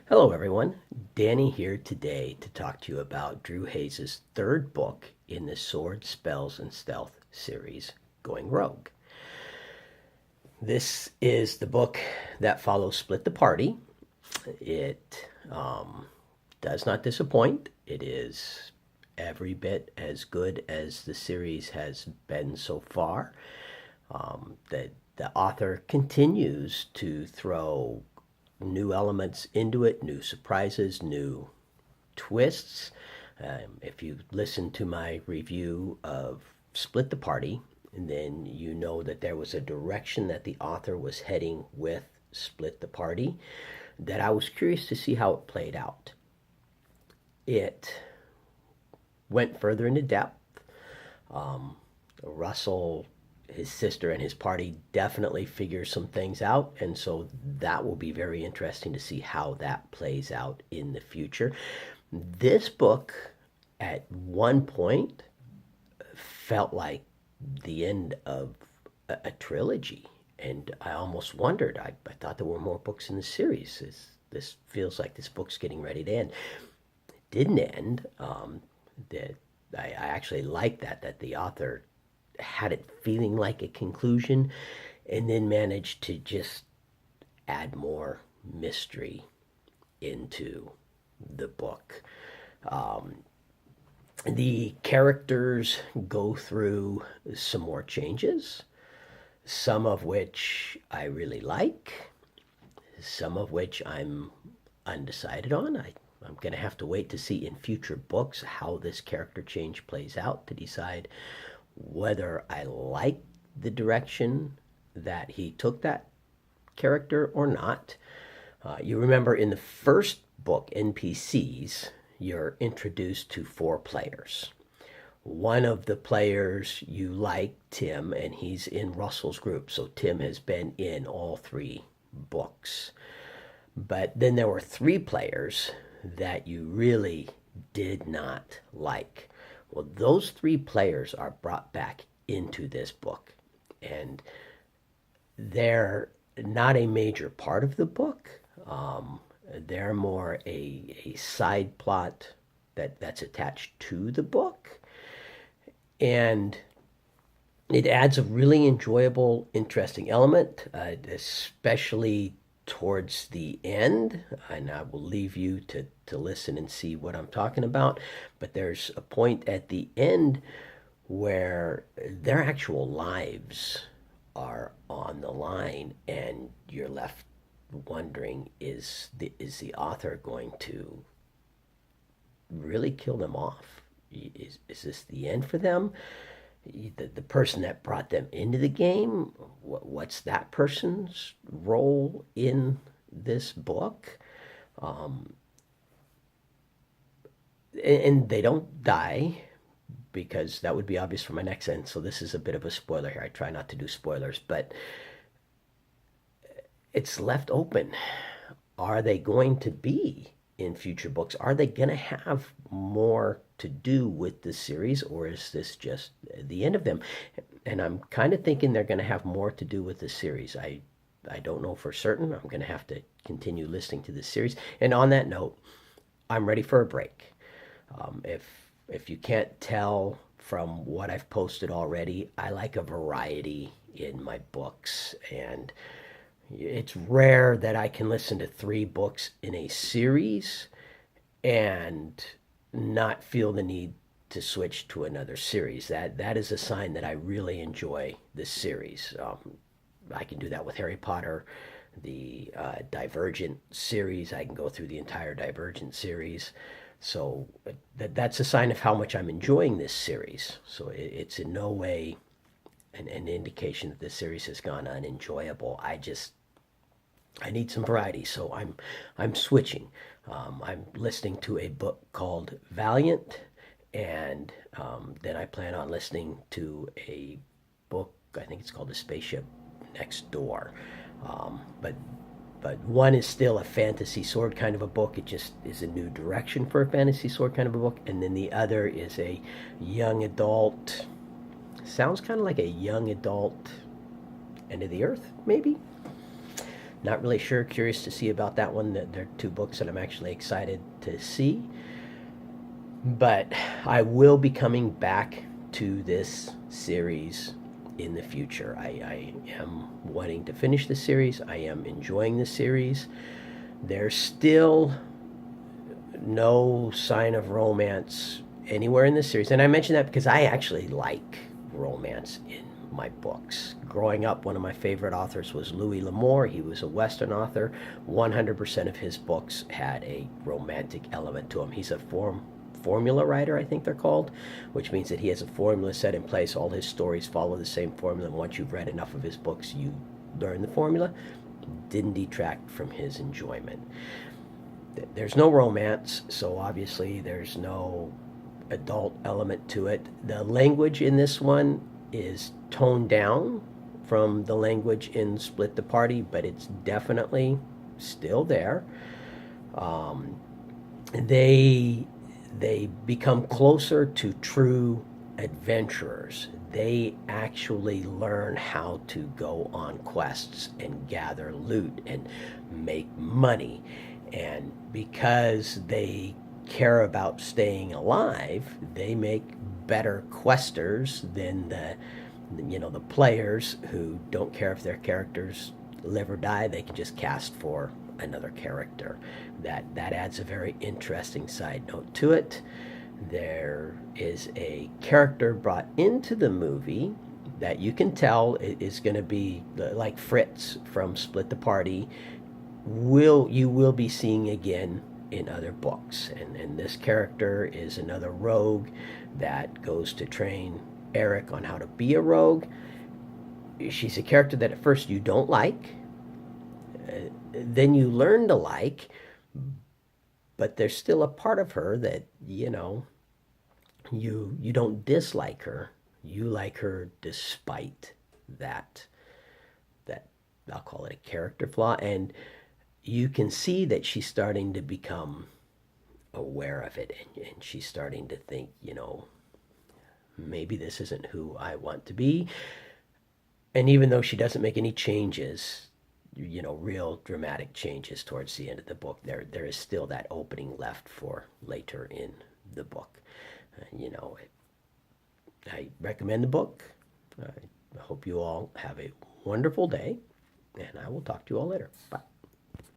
Hello, everyone. Danny here today to talk to you about Drew Hayes' third book in the Sword, Spells, and Stealth series, Going Rogue. This is the book that follows Split the Party. It does not disappoint. It is every bit as good as the series has been so far. The author continues to throw new elements into it, new surprises, new twists. If you listen to my review of Split the Party, then you know that there was a direction that the author was heading with Split the Party that I was curious to see how it played out. It went further into depth. Russell, his sister, and his party definitely figure some things out, and so that will be very interesting to see how that plays out in the future. This book, at one point, felt like the end of a trilogy, and I almost wondered. I thought there were more books in the series. This feels like this book's getting ready to end. It didn't end. That I actually like that the author had it feeling like a conclusion, and then managed to just add more mystery into the book. The characters go through some more changes, some of which I really like, some of which I'm undecided on. I'm going to have to wait to see in future books how this character change plays out to decide whether I like the direction that he took that character or not. You remember in the first book, NPCs, you're introduced to four players. One of the players you like, Tim, and he's in Russell's group, so Tim has been in all three books. But then there were three players that you really did not like. Well, those three players are brought back into this book, and they're not a major part of the book. They're more a side plot that's attached to the book, and it adds a really enjoyable, interesting element, especially towards the end. And I will leave you to listen and see what I'm talking about. But there's a point at the end where their actual lives are on the line, and you're left wondering, is the author going to really kill them off? Is this the end for them? The person that brought them into the game, what's that person's role in this book? And they don't die, because that would be obvious from my next sentence. So this is a bit of a spoiler here. I try not to do spoilers, but it's left open. Are they going to be in future books? Are they going to have more to do with this series, or is this just the end of them? And I'm kind of thinking they're going to have more to do with the series. I don't know for certain. I'm going to have to continue listening to this series. And on that note, I'm ready for a break. If you can't tell from what I've posted already, I like a variety in my books, and it's rare that I can listen to three books in a series and not feel the need to switch to another series. That is a sign that I really enjoy this series. I can do that with Harry Potter, the Divergent series. I can go through the entire Divergent series. So that's a sign of how much I'm enjoying this series. So it's in no way an indication that this series has gone unenjoyable. I need some variety, so I'm switching. I'm listening to a book called Valiant, and then I plan on listening to a book. I think it's called The Spaceship Next Door. But one is still a fantasy sword kind of a book. It just is a new direction for a fantasy sword kind of a book. And then the other is a young adult. Sounds kind of like a young adult End of the Earth, maybe. Not really sure. Curious to see about that one. There are two books that I'm actually excited to see. But I will be coming back to this series in the future. I am wanting to finish the series. I am enjoying the series. There's still no sign of romance anywhere in the series. And I mention that because I actually like romance in my books. Growing up, one of my favorite authors was Louis L'Amour. He was a Western author. 100% of his books had a romantic element to them. He's a formula writer, I think they're called, which means that he has a formula set in place. All his stories follow the same formula, and once you've read enough of his books, you learn the formula. Didn't detract from his enjoyment. There's no romance, so obviously there's no adult element to it. The language in this one is toned down from the language in Split the Party, but it's definitely still there. Um, they become closer to true adventurers. They actually learn how to go on quests and gather loot and make money. And because they care about staying alive, they make better questers than the players who don't care if their characters live or die. They can just cast for another character. That adds a very interesting side note to it. There is a character brought into the movie that you can tell is going to be like Fritz from Split the Party. You will be seeing again in other books, and this character is another rogue that goes to train Eric on how to be a rogue. She's a character that at first you don't like, then you learn to like, but there's still a part of her that you don't dislike her. You like her despite that I'll call it a character flaw, and you can see that she's starting to become aware of it, and she's starting to think, maybe this isn't who I want to be. And even though she doesn't make any changes, real dramatic changes towards the end of the book, there is still that opening left for later in the book. I recommend the book. I hope you all have a wonderful day, and I will talk to you all later. Bye.